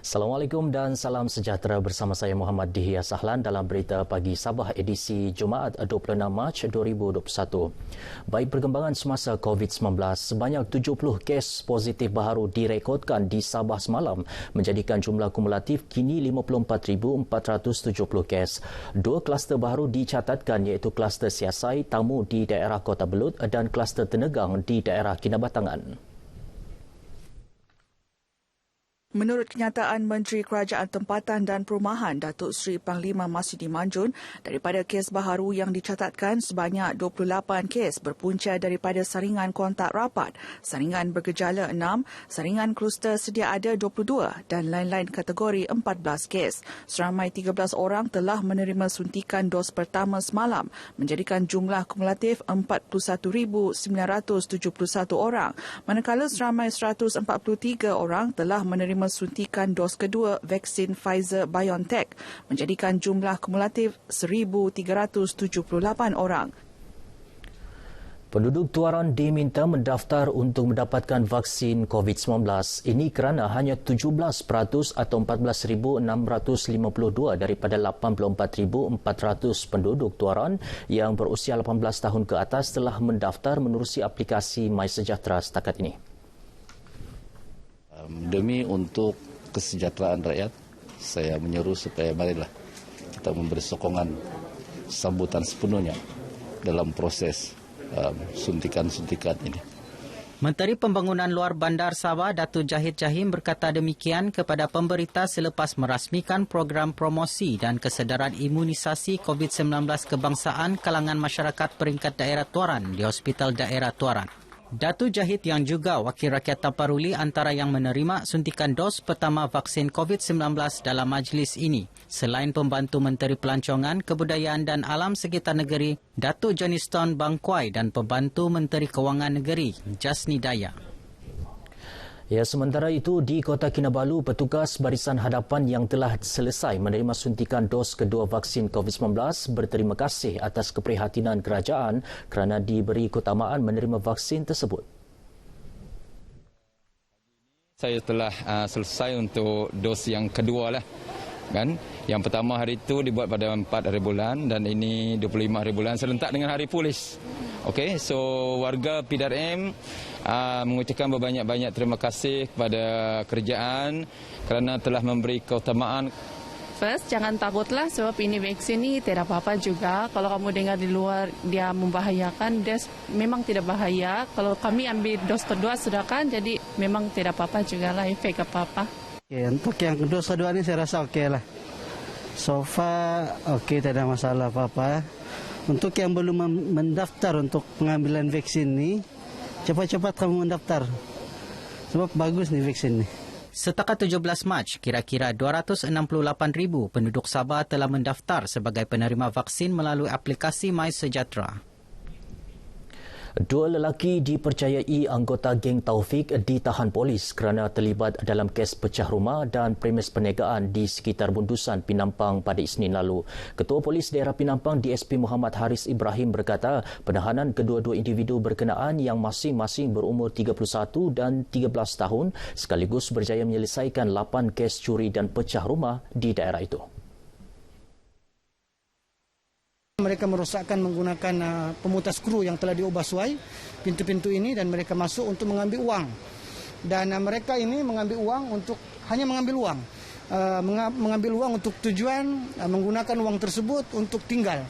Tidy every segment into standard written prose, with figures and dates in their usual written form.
Assalamualaikum dan salam sejahtera bersama saya Muhammad Dihya Sahlan dalam Berita Pagi Sabah edisi Jumaat 26 Mac 2021. Baik perkembangan semasa COVID-19, sebanyak 70 kes positif baharu direkodkan di Sabah semalam menjadikan jumlah kumulatif kini 54,470 kes. Dua kluster baharu dicatatkan iaitu kluster Siasai Tamu di daerah Kota Belud dan kluster Tenegang di daerah Kinabatangan. Menurut kenyataan Menteri Kerajaan Tempatan dan Perumahan Datuk Seri Panglima Masidi Manjun, daripada kes baharu yang dicatatkan sebanyak 28 kes berpunca daripada saringan kontak rapat, saringan bergejala 6, saringan kluster sedia ada 22 dan lain-lain kategori 14 kes. Seramai 13 orang telah menerima suntikan dos pertama semalam menjadikan jumlah kumulatif 41,971 orang, manakala seramai 143 orang telah menerima suntikan dos kedua vaksin Pfizer-BioNTech menjadikan jumlah kumulatif 1,378 orang. Penduduk Tuaran diminta mendaftar untuk mendapatkan vaksin COVID-19. Ini kerana hanya 17% atau 14,652 daripada 84,400 penduduk Tuaran yang berusia 18 tahun ke atas telah mendaftar menerusi aplikasi MySejahtera setakat ini. Demi untuk kesejahteraan rakyat, saya menyeru supaya marilah kita memberi sokongan sambutan sepenuhnya dalam proses suntikan-suntikan ini. Menteri Pembangunan Luar Bandar Sabah Datuk Jahid Jahim berkata demikian kepada pemberita selepas merasmikan program promosi dan kesedaran imunisasi COVID-19 kebangsaan kalangan masyarakat peringkat daerah Tuaran di Hospital Daerah Tuaran. Datuk Jahid yang juga Wakil Rakyat Taparuli antara yang menerima suntikan dos pertama vaksin COVID-19 dalam majlis ini. Selain pembantu Menteri Pelancongan, Kebudayaan dan Alam Sekitar Negeri, Datuk Johnston Bangkwai dan pembantu Menteri Kewangan Negeri, Jasni Daya. Ya, sementara itu di Kota Kinabalu, petugas Barisan Hadapan yang telah selesai menerima suntikan dos kedua vaksin COVID-19 berterima kasih atas keprihatinan kerajaan kerana diberi keutamaan menerima vaksin tersebut. Saya telah selesai untuk dos yang kedua lah. Kan? Yang pertama hari itu dibuat pada 4 hari bulan dan ini 25 hari bulan serentak dengan hari polis. Okey, so warga PDRM mengucapkan berbanyak-banyak terima kasih kepada kerajaan kerana telah memberi keutamaan. First, jangan takutlah sebab ini vaksin ni tidak apa-apa juga. Kalau kamu dengar di luar dia membahayakan, dia memang tidak bahaya. Kalau kami ambil dos kedua sudah kan, jadi memang tidak apa-apa juga lah, efek apa-apa. Okay, untuk yang dos kedua ni saya rasa okey lah. So far okey, tidak ada masalah apa-apa. Untuk yang belum mendaftar untuk pengambilan vaksin ni, cepat-cepat kamu mendaftar. Sebab bagus ni vaksin ni. Setakat 17 Mac, kira-kira 268,000 penduduk Sabah telah mendaftar sebagai penerima vaksin melalui aplikasi MySejahtera. Dua lelaki dipercayai anggota geng Taufik ditahan polis kerana terlibat dalam kes pecah rumah dan premis perniagaan di sekitar Bundusan Pinampang pada Isnin lalu. Ketua Polis Daerah Pinampang DSP Muhammad Haris Ibrahim berkata penahanan kedua-dua individu berkenaan yang masing-masing berumur 31 dan 13 tahun sekaligus berjaya menyelesaikan 8 kes curi dan pecah rumah di daerah itu. Mereka merosakkan menggunakan pemutas skru yang telah diubah suai pintu-pintu ini dan mereka masuk untuk mengambil uang. Dan mereka ini mengambil uang untuk hanya mengambil uang. Mengambil uang untuk tujuan menggunakan uang tersebut untuk tinggal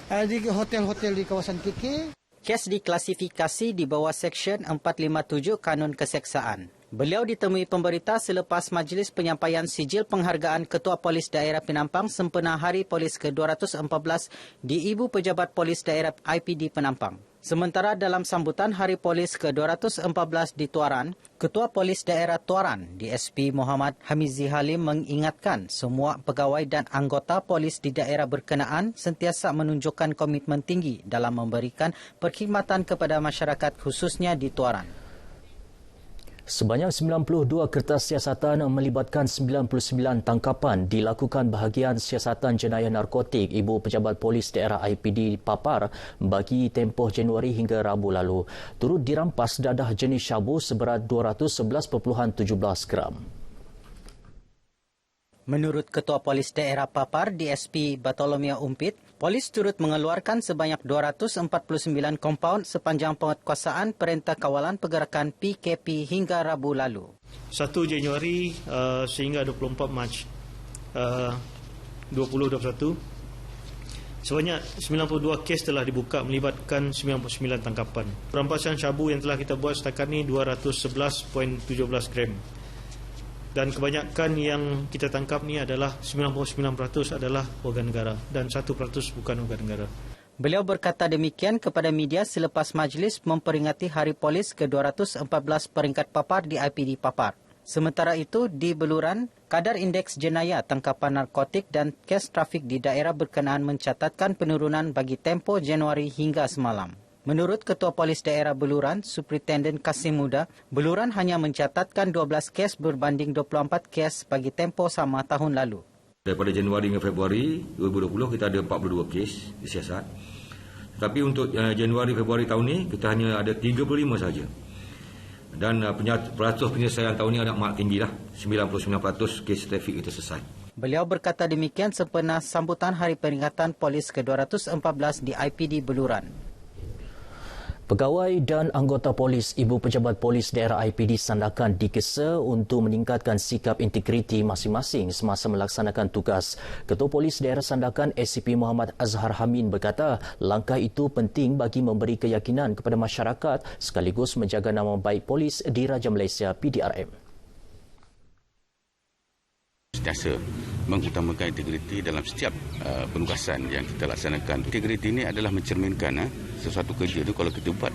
di hotel-hotel di kawasan KK. Kes diklasifikasi di bawah Seksyen 457 Kanun Keseksaan. Beliau ditemui pemberita selepas majlis penyampaian sijil penghargaan Ketua Polis Daerah Penampang sempena Hari Polis ke-214 di Ibu Pejabat Polis Daerah IPD Penampang. Sementara dalam sambutan Hari Polis ke-214 di Tuaran, Ketua Polis Daerah Tuaran, DSP Muhammad Hamizi Halim mengingatkan semua pegawai dan anggota polis di daerah berkenaan sentiasa menunjukkan komitmen tinggi dalam memberikan perkhidmatan kepada masyarakat khususnya di Tuaran. Sebanyak 92 kertas siasatan melibatkan 99 tangkapan dilakukan bahagian siasatan jenayah narkotik Ibu Pejabat Polis Daerah IPD Papar bagi tempoh Januari hingga Rabu lalu. Turut dirampas dadah jenis syabu seberat 211.17 gram. Menurut Ketua Polis Daerah Papar DSP Bartolomeo Umpit, polis turut mengeluarkan sebanyak 249 kompaun sepanjang penguatkuasaan Perintah Kawalan Pergerakan PKP hingga Rabu lalu. 1 Januari sehingga 24 Mac 2021, sebanyak 92 kes telah dibuka melibatkan 99 tangkapan. Perampasan syabu yang telah kita buat setakat ini 211.17 gram. Dan kebanyakan yang kita tangkap ni adalah 99% adalah warga negara dan 1% bukan warga negara. Beliau berkata demikian kepada media selepas majlis memperingati Hari Polis ke-214 peringkat Papar di IPD Papar. Sementara itu, di Beluran, kadar indeks jenayah tangkapan narkotik dan kes trafik di daerah berkenaan mencatatkan penurunan bagi tempoh Januari hingga semalam. Menurut Ketua Polis Daerah Beluran, Superintendent Kasim Muda, Beluran hanya mencatatkan 12 kes berbanding 24 kes bagi tempoh sama tahun lalu. Daripada Januari hingga Februari 2020, kita ada 42 kes disiasat. Tapi untuk Januari Februari tahun ini, kita hanya ada 35 saja. Dan peratus penyelesaian tahun ini amat tinggi lah. 99% kes trafik itu selesai. Beliau berkata demikian sempena sambutan Hari Peringatan Polis ke-214 di IPD Beluran. Pegawai dan anggota polis, ibu pejabat polis daerah IPD Sandakan digesa untuk meningkatkan sikap integriti masing-masing semasa melaksanakan tugas. Ketua Polis Daerah Sandakan SCP Muhammad Azhar Hamin berkata langkah itu penting bagi memberi keyakinan kepada masyarakat sekaligus menjaga nama baik polis di Raja Malaysia PDRM. Sentiasa mengutamakan integriti dalam setiap penugasan yang kita laksanakan. Integriti ini adalah mencerminkan sesuatu kerja itu kalau kita buat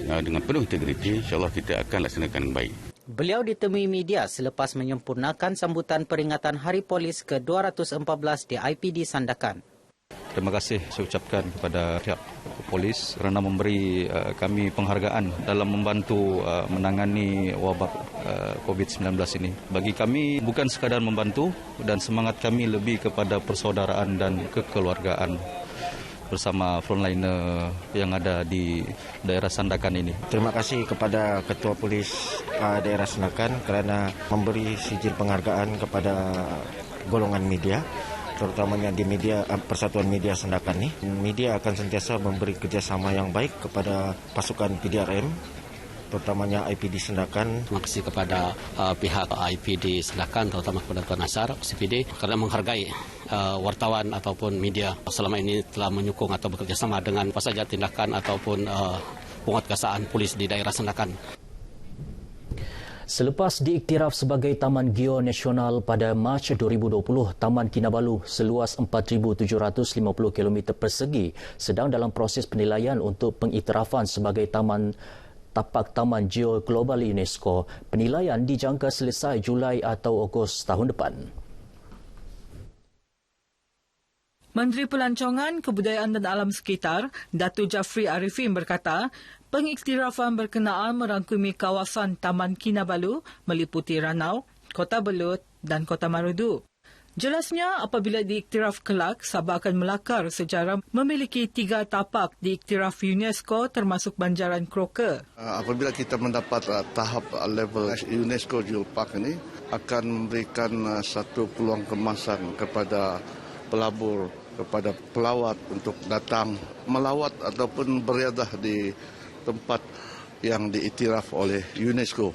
dengan penuh integriti, insyaAllah kita akan laksanakan dengan baik. Beliau ditemui media selepas menyempurnakan sambutan peringatan Hari Polis ke-214 di IPD Sandakan. Terima kasih saya ucapkan kepada pihak polis kerana memberi kami penghargaan dalam membantu menangani wabak COVID-19 ini. Bagi kami bukan sekadar membantu dan semangat kami lebih kepada persaudaraan dan kekeluargaan bersama frontliner yang ada di daerah Sandakan ini. Terima kasih kepada Ketua Polis Daerah Sandakan kerana memberi sijil penghargaan kepada golongan media, terutamanya di media Persatuan Media Sandakan ini. Media akan sentiasa memberi kerjasama yang baik kepada pasukan PDRM, terutamanya IPD Sandakan. Terima kasih kepada pihak IPD Sandakan, terutama kepada Tuan Nasar, CPD, kerana menghargai wartawan ataupun media selama ini telah menyokong atau bekerjasama dengan apa saja tindakan ataupun penguatkuasaan polis di daerah Sandakan. Selepas diiktiraf sebagai Taman Geo Nasional pada Mac 2020, Taman Kinabalu seluas 4,750 km persegi sedang dalam proses penilaian untuk pengiktirafan sebagai tapak Taman Geo Global UNESCO. Penilaian dijangka selesai Julai atau Ogos tahun depan. Menteri Pelancongan, Kebudayaan dan Alam Sekitar, Datuk Jafri Arifin berkata, pengiktirafan berkenaan merangkumi kawasan Taman Kinabalu meliputi Ranau, Kota Belud dan Kota Marudu. Jelasnya, apabila diiktiraf kelak, Sabah akan melakar sejarah memiliki 3 tapak diiktiraf UNESCO termasuk Banjaran Croker. Apabila kita mendapat tahap level UNESCO Geopark ini, akan memberikan satu peluang kemasan kepada pelabur, kepada pelawat untuk datang melawat ataupun beriadah di tempat yang diiktiraf oleh UNESCO.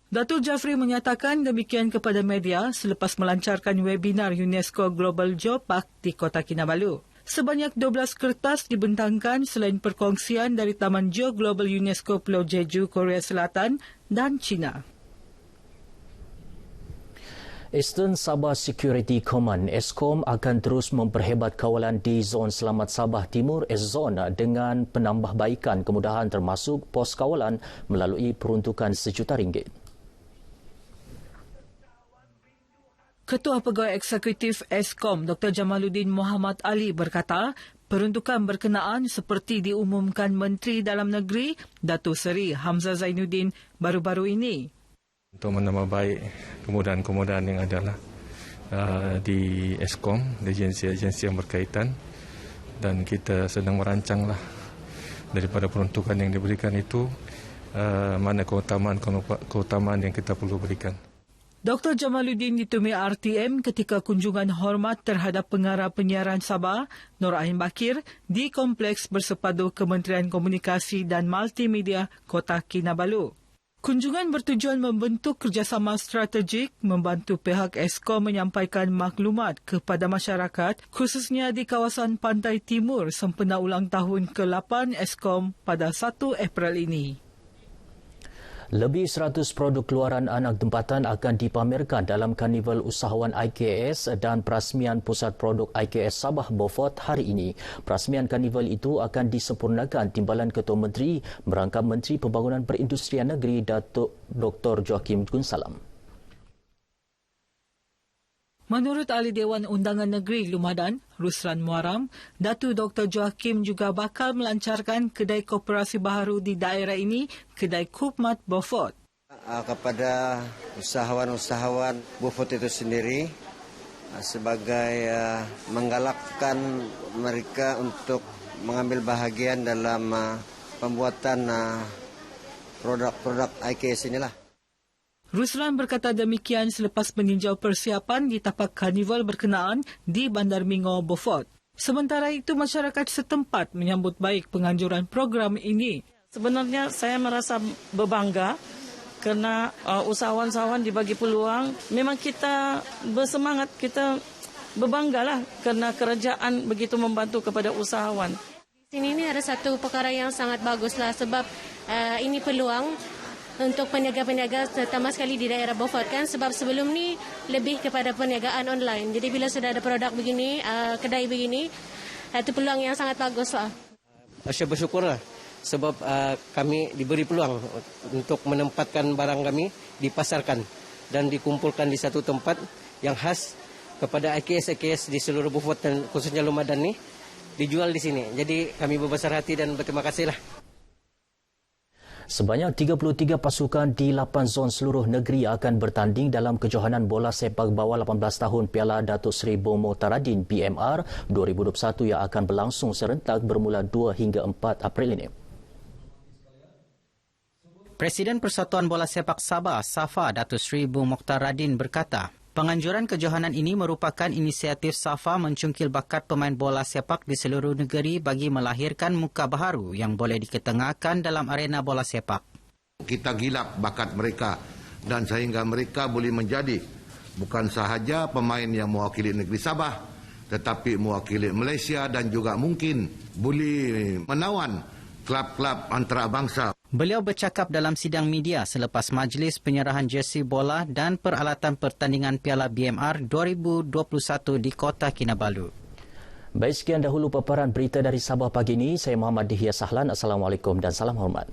Datuk Jafri menyatakan demikian kepada media selepas melancarkan webinar UNESCO Global Geopark di Kota Kinabalu. Sebanyak 12 kertas dibentangkan selain perkongsian dari Taman Geo Global UNESCO Pulau Jeju, Korea Selatan dan China. Eastern Sabah Security Command ESCOM akan terus memperhebat kawalan di Zon Selamat Sabah Timur (SZON) dengan penambahbaikan kemudahan termasuk pos kawalan melalui peruntukan RM1 juta. Ketua Pegawai Eksekutif ESCOM Dr. Jamaluddin Muhammad Ali berkata, peruntukan berkenaan seperti diumumkan Menteri Dalam Negeri Datuk Seri Hamzah Zainuddin baru-baru ini. Untuk menambah baik kemudahan-kemudahan yang adalah di ESCOM, di agensi-agensi yang berkaitan, dan kita sedang merancanglah daripada peruntukan yang diberikan itu mana keutamaan yang kita perlu berikan. Dr. Jamaluddin ditemui RTM ketika kunjungan hormat terhadap pengarah penyiaran Sabah, Nur Ain Bakir, di Kompleks Bersepadu Kementerian Komunikasi dan Multimedia Kota Kinabalu. Kunjungan bertujuan membentuk kerjasama strategik membantu pihak Eskom menyampaikan maklumat kepada masyarakat khususnya di kawasan Pantai Timur sempena ulang tahun ke-8 Eskom pada 1 April ini. Lebih 100 produk keluaran anak tempatan akan dipamerkan dalam Karnival Usahawan IKS dan Perasmian Pusat Produk IKS Sabah Beaufort hari ini. Perasmian karnival itu akan disempurnakan Timbalan Ketua Menteri merangkap Menteri Pembangunan Perindustrian Negeri Datuk Dr. Joachim Gunsalam. Menurut Ahli Dewan Undangan Negeri Lumadan, Ruslan Muaram, Datuk Dr. Joachim juga bakal melancarkan kedai koperasi baharu di daerah ini, Kedai Kupmat Beaufort. Kepada usahawan-usahawan Beaufort itu sendiri, sebagai menggalakkan mereka untuk mengambil bahagian dalam pembuatan produk-produk IKS inilah. Ruslan berkata demikian selepas meninjau persiapan di tapak karnival berkenaan di Bandar Mingo, Beaufort. Sementara itu, masyarakat setempat menyambut baik penganjuran program ini. Sebenarnya saya merasa berbangga kerana usahawan-usahawan dibagi peluang. Memang kita bersemangat, kita berbanggalah kerana kerajaan begitu membantu kepada usahawan. Di sini ini ada satu perkara yang sangat baguslah sebab ini peluang untuk peniaga-peniaga terutama sekali di daerah Beaufort kan, sebab sebelum ni lebih kepada perniagaan online. Jadi bila sudah ada produk begini, kedai begini, itu peluang yang sangat baguslah. Saya bersyukurlah sebab kami diberi peluang untuk menempatkan barang kami, dipasarkan dan dikumpulkan di satu tempat yang khas kepada IKS di seluruh Beaufort dan khususnya Lumadan ni dijual di sini. Jadi kami berbesar hati dan berterima kasihlah. Sebanyak 33 pasukan di 8 zon seluruh negeri akan bertanding dalam kejohanan bola sepak bawah 18 tahun Piala Datuk Seri Bong Motaradin BMR 2021 yang akan berlangsung serentak bermula 2 hingga 4 April ini. Presiden Persatuan Bola Sepak Sabah, SAFA, Datuk Seri Bong Motaradin berkata, penganjuran kejohanan ini merupakan inisiatif SAFA mencungkil bakat pemain bola sepak di seluruh negeri bagi melahirkan muka baharu yang boleh diketengahkan dalam arena bola sepak. Kita gilap bakat mereka dan sehingga mereka boleh menjadi bukan sahaja pemain yang mewakili negeri Sabah tetapi mewakili Malaysia dan juga mungkin boleh menawan klub-klub antarabangsa. Beliau bercakap dalam sidang media selepas majlis penyerahan jersey bola dan peralatan pertandingan Piala BMR 2021 di Kota Kinabalu. Baik, sekian dahulu paparan berita dari Sabah pagi ini. Saya Muhammad Dihya Sahlan. Assalamualaikum dan salam hormat.